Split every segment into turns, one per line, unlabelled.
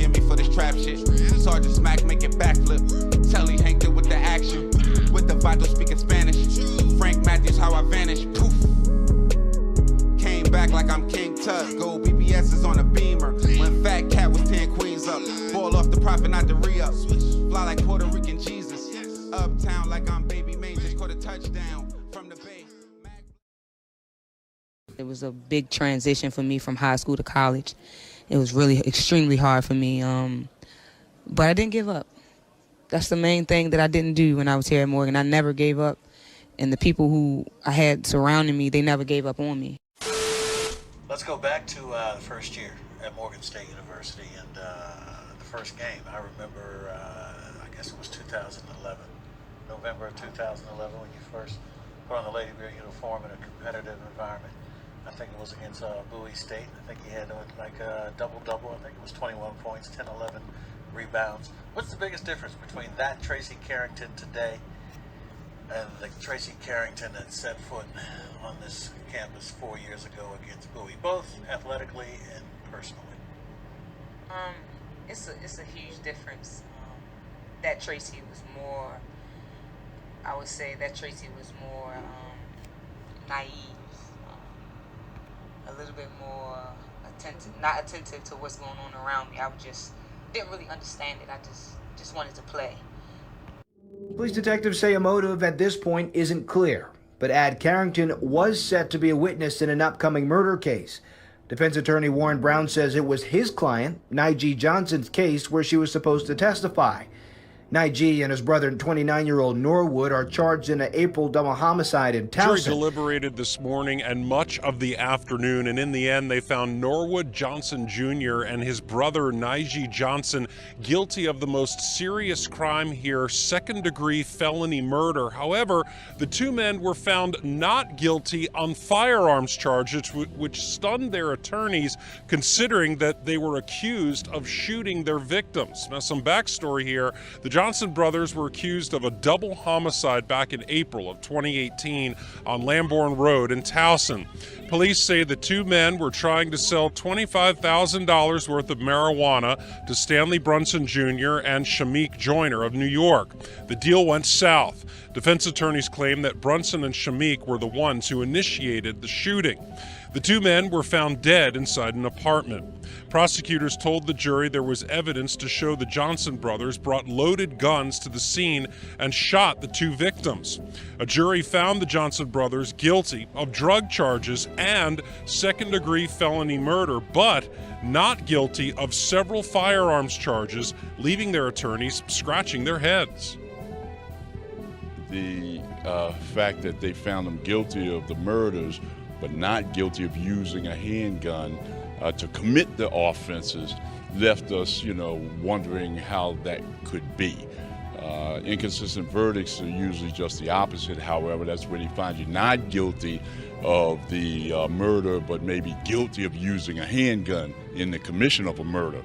forgive me for this trap shit. Sergeant Smack making backflip. Telly Hank did with the action. With the Vato speaking Spanish. Frank Matthews, how I vanish. Poof. Came back like I'm King Tut. Gold BBS is on a beamer. When Fat Cat was 10 queens up. Ball off the profit, not the re-up. Fly like Puerto Rican Jesus. Uptown like I'm Baby Maine. Just caught a touchdown from the Bay.
It was a big transition for me from high school to college. It was really extremely hard for me, but I didn't give up. That's the main thing that I didn't do when I was here at Morgan. I never gave up, and the people who I had surrounding me, they never gave up on me.
Let's go back to the first year at Morgan State University and the first game. I remember, I guess it was 2011, November of 2011, when you first put on the Lady Bear uniform in a competitive environment. I think it was against Bowie State. I think he had like a double-double. I think it was 21 points, 10, 11 rebounds. What's the biggest difference between that Tracy Carrington today and the Tracy Carrington that set foot on this campus 4 years ago against Bowie, both athletically and personally?
It's a huge difference. That Tracy was more, I would say that Tracy was more naive. A little bit more not attentive to what's going on around me. I didn't really understand it. I just wanted to play.
Police detectives say a motive at this point isn't clear, but add Carrington was set to be a witness in an upcoming murder case. Defense attorney Warren Brown says it was his client, Nyghee Johnson's case, where she was supposed to testify. Nyghee and his brother, 29-year-old Norwood, are charged in an April double homicide in Towson.
Jury deliberated this morning and much of the afternoon, and in the end, they found Norwood Johnson Jr. and his brother, Nyghee Johnson, guilty of the most serious crime here, second-degree felony murder. However, the two men were found not guilty on firearms charges, which stunned their attorneys, considering that they were accused of shooting their victims. Now, some backstory here. The Johnson brothers were accused of a double homicide back in April of 2018 on Lambourne Road in Towson. Police say the two men were trying to sell $25,000 worth of marijuana to Stanley Brunson Jr. and Shamik Joyner of New York. The deal went south. Defense attorneys claim that Brunson and Shamik were the ones who initiated the shooting. The two men were found dead inside an apartment. Prosecutors told the jury there was evidence to show the Johnson brothers brought loaded guns to the scene and shot the two victims. A jury found the Johnson brothers guilty of drug charges and second-degree felony murder, but not guilty of several firearms charges, leaving their attorneys scratching their heads.
The fact that they found them guilty of the murders but not guilty of using a handgun to commit the offenses left us, wondering how that could be. Inconsistent verdicts are usually just the opposite. However, that's when he finds you not guilty of the murder, but maybe guilty of using a handgun in the commission of a murder.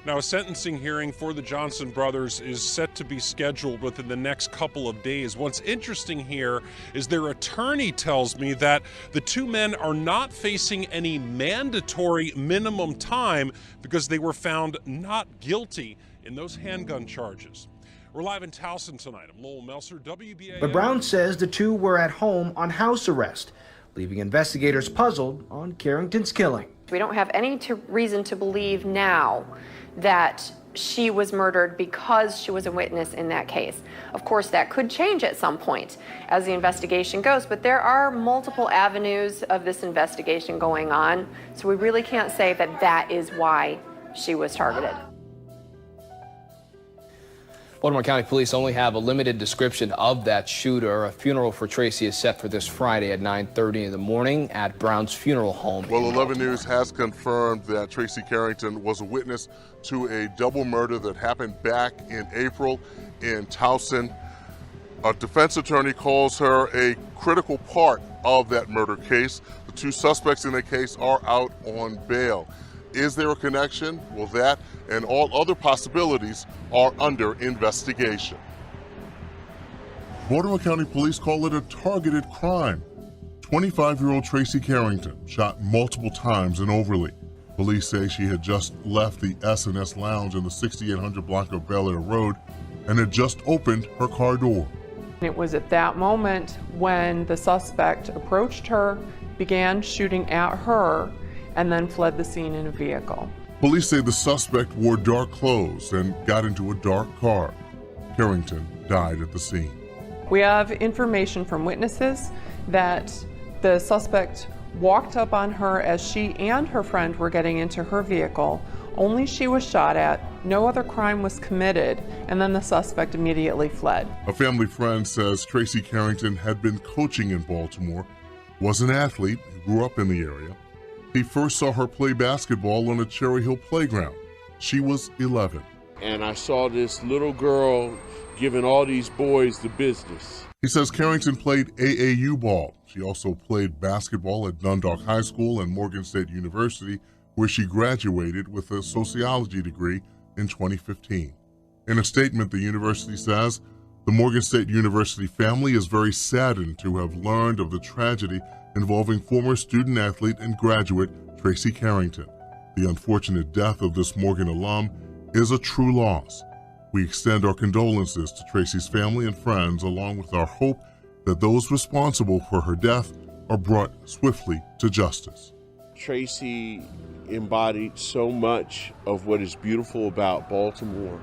Now, a sentencing hearing for the Johnson brothers is set to be scheduled within the next couple of days. What's interesting here is their attorney tells me that the two men are not facing any mandatory minimum time because they were found not guilty in those handgun charges. We're live in Towson tonight. I'm Lowell Melser, WBA.
But Brown says the two were at home on house arrest, leaving investigators puzzled on Carrington's killing.
We don't have any reason to believe now that she was murdered because she was a witness in that case. Of course, that could change at some point as the investigation goes, but there are multiple avenues of this investigation going on, so we really can't say that that is why she was targeted.
Baltimore County Police only have a limited description of that shooter. A funeral for Tracy is set for this Friday at 9:30 in the morning at Brown's Funeral Home.
Well, 11 News has confirmed that Tracy Carrington was a witness to a double murder that happened back in April in Towson. A defense attorney calls her a critical part of that murder case. The two suspects in the case are out on bail. Is there a connection? Well, that and all other possibilities are under investigation. Baltimore County Police call it a targeted crime. 25-year-old Tracy Carrington shot multiple times in Overly. Police say she had just left the S&S Lounge in the 6800 block of Bel Air Road and had just opened her car door.
It was at that moment when the suspect approached her, began shooting at her, and then fled the scene in a vehicle.
Police say the suspect wore dark clothes and got into a dark car. Carrington died at the scene.
We have information from witnesses that the suspect walked up on her as she and her friend were getting into her vehicle. Only she was shot at, no other crime was committed, and then the suspect immediately fled.
A family friend says Tracy Carrington had been coaching in Baltimore, was an athlete who grew up in the area. He first saw her play basketball on a Cherry Hill playground. She was 11.
And I saw this little girl giving all these boys the business.
He says Carrington played AAU ball. She also played basketball at Dundalk High School and Morgan State University, where she graduated with a sociology degree in 2015. In a statement, the university says, the Morgan State University family is very saddened to have learned of the tragedy involving former student athlete and graduate Tracy Carrington. The unfortunate death of this Morgan alum is a true loss. We extend our condolences to Tracy's family and friends, along with our hope that those responsible for her death are brought swiftly to justice.
Tracy embodied so much of what is beautiful about Baltimore.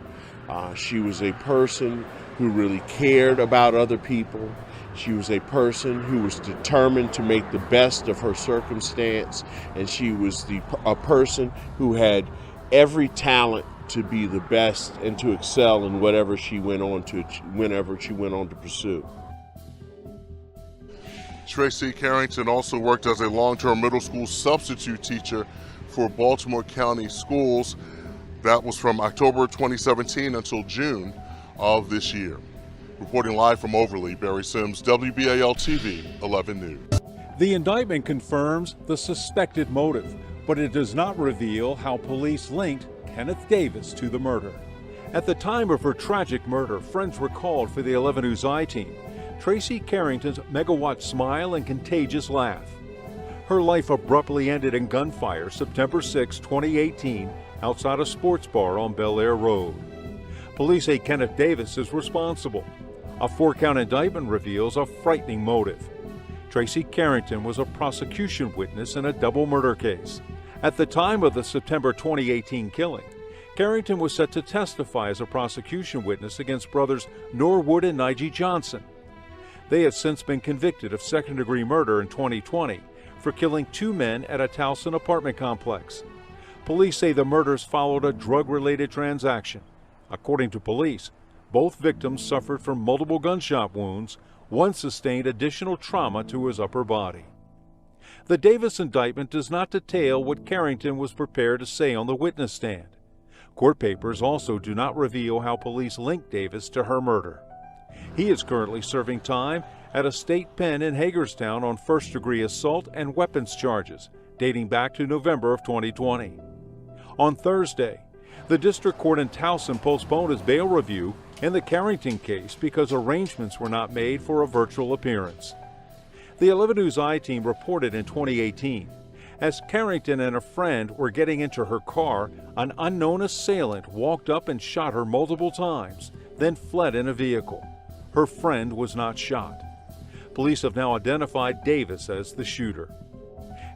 She was a person who really cared about other people. She was a person who was determined to make the best of her circumstance, and she was a person who had every talent to be the best and to excel in whatever she went on to pursue.
Tracy Carrington also worked as a long-term middle school substitute teacher for Baltimore County Schools. That was from October 2017 until June of this year. Reporting live from Overlea, Barry Sims, WBAL-TV 11 News.
The indictment confirms the suspected motive, but it does not reveal how police linked Kenneth Davis to the murder. At the time of her tragic murder, friends were called for the 11 News I-Team. Tracy Carrington's megawatt smile and contagious laugh. Her life abruptly ended in gunfire September 6, 2018, outside a sports bar on Bel Air Road. Police say Kenneth Davis is responsible. A 4-count indictment reveals a frightening motive. Tracy Carrington was a prosecution witness in a double murder case. At the time of the September 2018 killing, Carrington was set to testify as a prosecution witness against brothers Norwood and Nyghee Johnson. They have since been convicted of second-degree murder in 2020 for killing 2 men at a Towson apartment complex. Police say the murders followed a drug-related transaction. According to police, both victims suffered from multiple gunshot wounds. One sustained additional trauma to his upper body. The Davis indictment does not detail what Carrington was prepared to say on the witness stand. Court papers also do not reveal how police linked Davis to her murder. He is currently serving time at a state pen in Hagerstown on first-degree assault and weapons charges dating back to November of 2020. On Thursday, the district court in Towson postponed his bail review in the Carrington case because arrangements were not made for a virtual appearance. The 11 News I-Team reported in 2018, as Carrington and a friend were getting into her car, an unknown assailant walked up and shot her multiple times, then fled in a vehicle. Her friend was not shot. Police have now identified Davis as the shooter.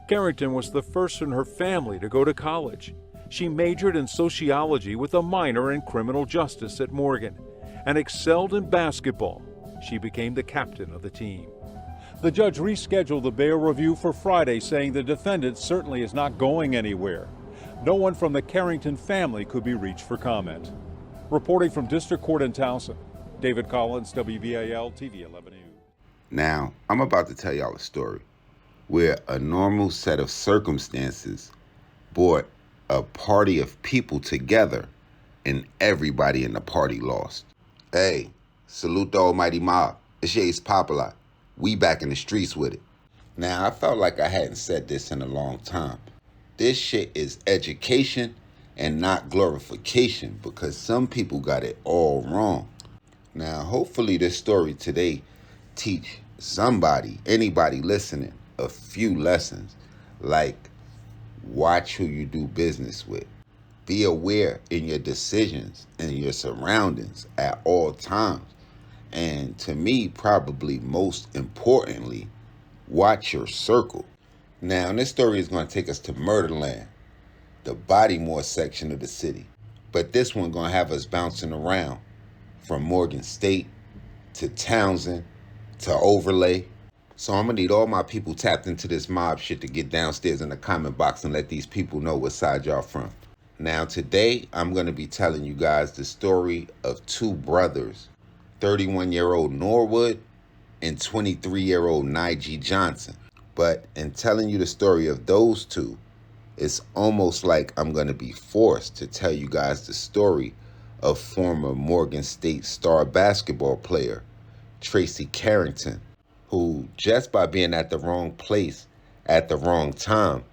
Carrington was the first in her family to go to college. She majored in sociology with a minor in criminal justice at Morgan and excelled in basketball. She became the captain of the team. The judge rescheduled the bail review for Friday, saying the defendant certainly is not going anywhere. No one from the Carrington family could be reached for comment. Reporting from District Court in Towson, David Collins, WBAL TV 11 News.
Now, I'm about to tell y'all a story where a normal set of circumstances brought a party of people together and everybody in the party lost. Hey, salute the almighty mob. It's your ace Popalot. We back in the streets with it. Now, I felt like I hadn't said this in a long time. This shit is education and not glorification, because some people got it all wrong. Now, hopefully this story today teach somebody, anybody listening, a few lessons. Like, Watch who you do business with. Be aware in your decisions and your surroundings at all times. And to me, probably most importantly, watch your circle. Now, this story is going to take us to Murderland, the Bodymore section of the city. But this one going to have us bouncing around from Morgan State to Townsend to Overlay. So I'm going to need all my people tapped into this mob shit to get downstairs in the comment box and let these people know what side y'all from. Now today, I'm going to be telling you guys the story of two brothers, 31-year-old Norwood and 23-year-old Nyghee Johnson. But in telling you the story of those two, it's almost like I'm going to be forced to tell you guys the story of former Morgan State star basketball player Tracy Carrington, who just by being at the wrong place at the wrong time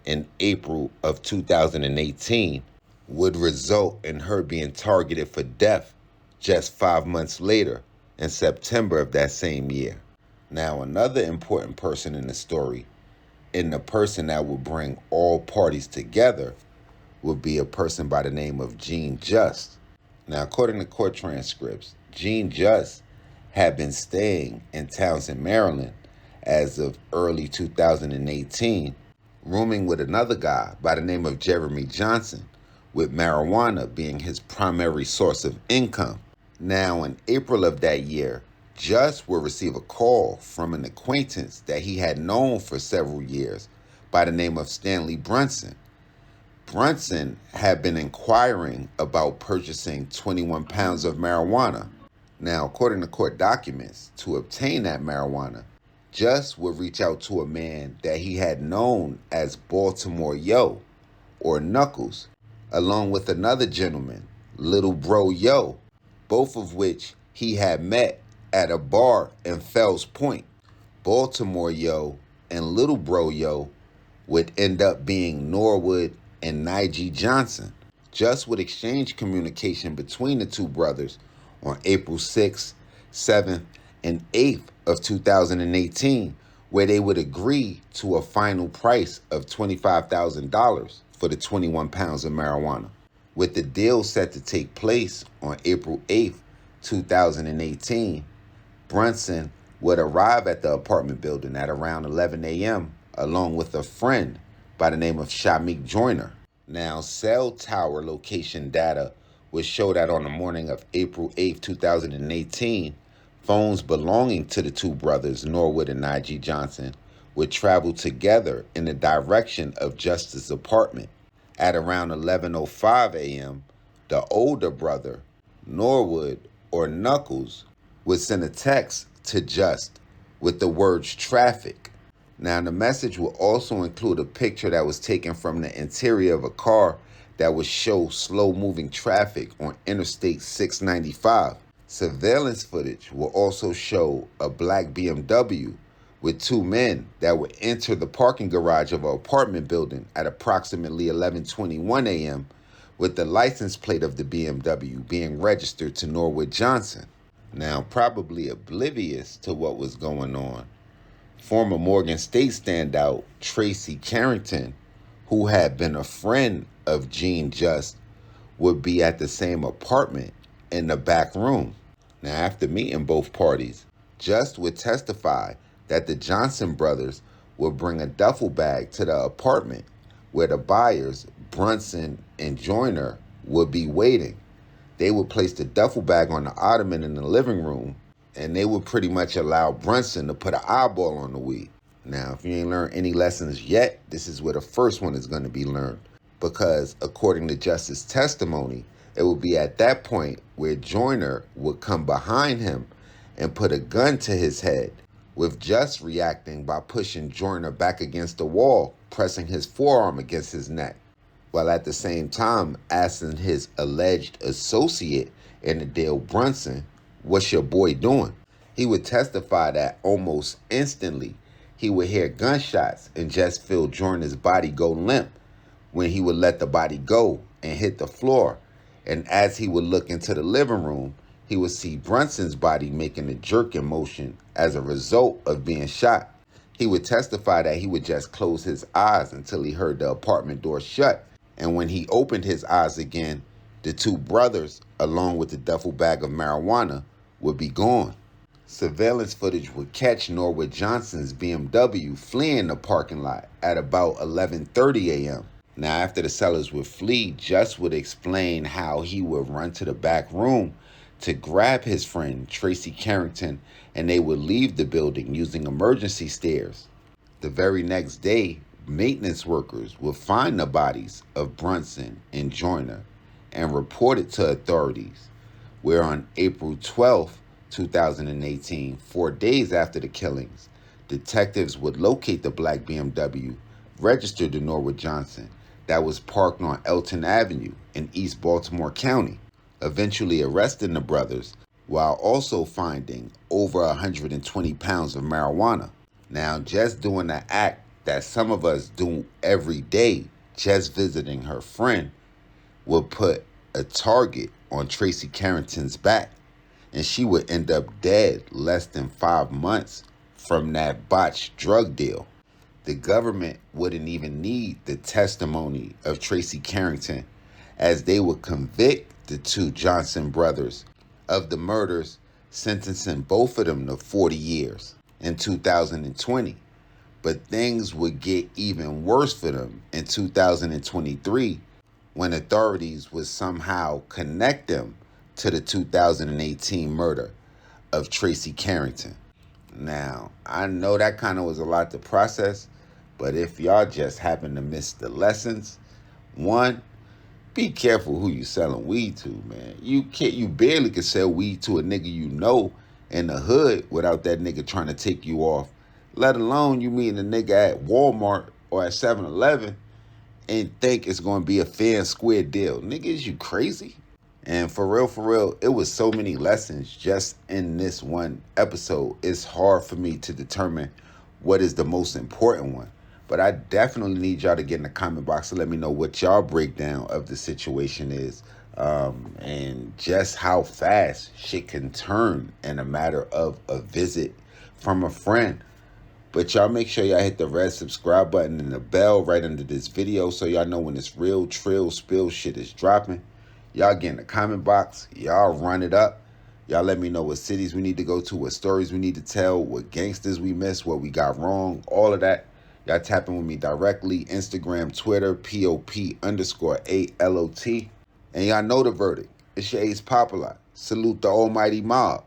in April of 2018 would result in her being targeted for death just 5 months later in September of that same year. Now, another important person in the story, and the person that will bring all parties together, would be a person by the name of Gene Just. Now, according to court transcripts, Gene Just had been staying in Townsend, Maryland as of early 2018, rooming with another guy by the name of Jeremy Johnson, with marijuana being his primary source of income. Now, in April of that year, Just will receive a call from an acquaintance that he had known for several years by the name of Stanley Brunson. Brunson had been inquiring about purchasing 21 pounds of marijuana. Now, according to court documents, to obtain that marijuana, Just would reach out to a man that he had known as Baltimore Yo, or Knuckles, along with another gentleman, Little Bro Yo, both of which he had met at a bar in Fells Point. Baltimore Yo and Little Bro Yo would end up being Norwood and Nyghee Johnson. Just would exchange communication between the two brothers on April 6th, 7th, and 8th of 2018, where they would agree to a final price of $25,000 for the 21 pounds of marijuana, with the deal set to take place on April 8th, 2018. Brunson would arrive at the apartment building at around 11 a.m. along with a friend by the name of Shamik Joyner. Now, cell tower location data would show that on the morning of April 8, 2018, phones belonging to the two brothers, Norwood and Nyghee Johnson, would travel together in the direction of Just's apartment. At around 11:05 a.m., the older brother, Norwood, or Knuckles, would send a text to Just with the words traffic. Now, the message will also include a picture that was taken from the interior of a car that would show slow-moving traffic on Interstate 695. Surveillance footage will also show a black BMW with two men that would enter the parking garage of an apartment building at approximately 11:21 a.m. with the license plate of the BMW being registered to Norwood Johnson. Now, probably oblivious to what was going on, former Morgan State standout Tracy Carrington, who had been a friend of Gene Just, would be at the same apartment in the back room. Now, after meeting both parties, Just would testify that the Johnson brothers would bring a duffel bag to the apartment where the buyers, Brunson and Joyner, would be waiting. They would place the duffel bag on the ottoman in the living room, and they would pretty much allow Brunson to put an eyeball on the weed. Now, if you ain't learned any lessons yet, this is where the first one is going to be learned. Because according to Just's testimony, it would be at that point where Joyner would come behind him and put a gun to his head, with Just reacting by pushing Joyner back against the wall, pressing his forearm against his neck, while at the same time asking his alleged associate in the deal, Brunson, "What's your boy doing?" He would testify that almost instantly he would hear gunshots and just feel Joyner's body go limp when he would let the body go and hit the floor. And as he would look into the living room, he would see Brunson's body making a jerking motion as a result of being shot. He would testify that he would just close his eyes until he heard the apartment door shut. And when he opened his eyes again, the two brothers, along with the duffel bag of marijuana, would be gone. Surveillance footage would catch Norwood Johnson's BMW fleeing the parking lot at about 11:30 a.m. Now, after the sellers would flee, Just would explain how he would run to the back room to grab his friend, Tracy Carrington, and they would leave the building using emergency stairs. The very next day, maintenance workers would find the bodies of Brunson and Joyner and report it to authorities, where on April 12, 2018, 4 days after the killings, detectives would locate the black BMW registered to Norwood Johnson that was parked on Elton Avenue in East Baltimore County, eventually arresting the brothers while also finding over 120 pounds of marijuana. Now, just doing the act that some of us do every day, just visiting her friend, would put a target on Tracy Carrington's back, and she would end up dead less than 5 months from that botched drug deal. The government wouldn't even need the testimony of Tracy Carrington, as they would convict the two Johnson brothers of the murders, sentencing both of them to 40 years in 2020. But things would get even worse for them in 2023 when authorities would somehow connect them to the 2018 murder of Tracy Carrington. Now, I know that kind of was a lot to process, but if y'all just happen to miss the lessons, one, be careful who you selling weed to, man. You barely can sell weed to a nigga you know in the hood without that nigga trying to take you off. Let alone you meeting a nigga at Walmart or at 7-Eleven and think it's going to be a fair and square deal. Nigga, is you crazy? And for real, it was so many lessons just in this one episode. It's hard for me to determine what is the most important one. But I definitely need y'all to get in the comment box to let me know what y'all breakdown of the situation is, and just how fast shit can turn in a matter of a visit from a friend. But y'all make sure y'all hit the red subscribe button and the bell right under this video so y'all know when this real trill spill shit is dropping. Y'all get in the comment box. Y'all run it up. Y'all let me know what cities we need to go to, what stories we need to tell, what gangsters we missed, what we got wrong, all of that. Y'all tapping with me directly. Instagram, Twitter, POP_ALOT. And y'all know the verdict. It's your ace Popalot. Salute the almighty mob.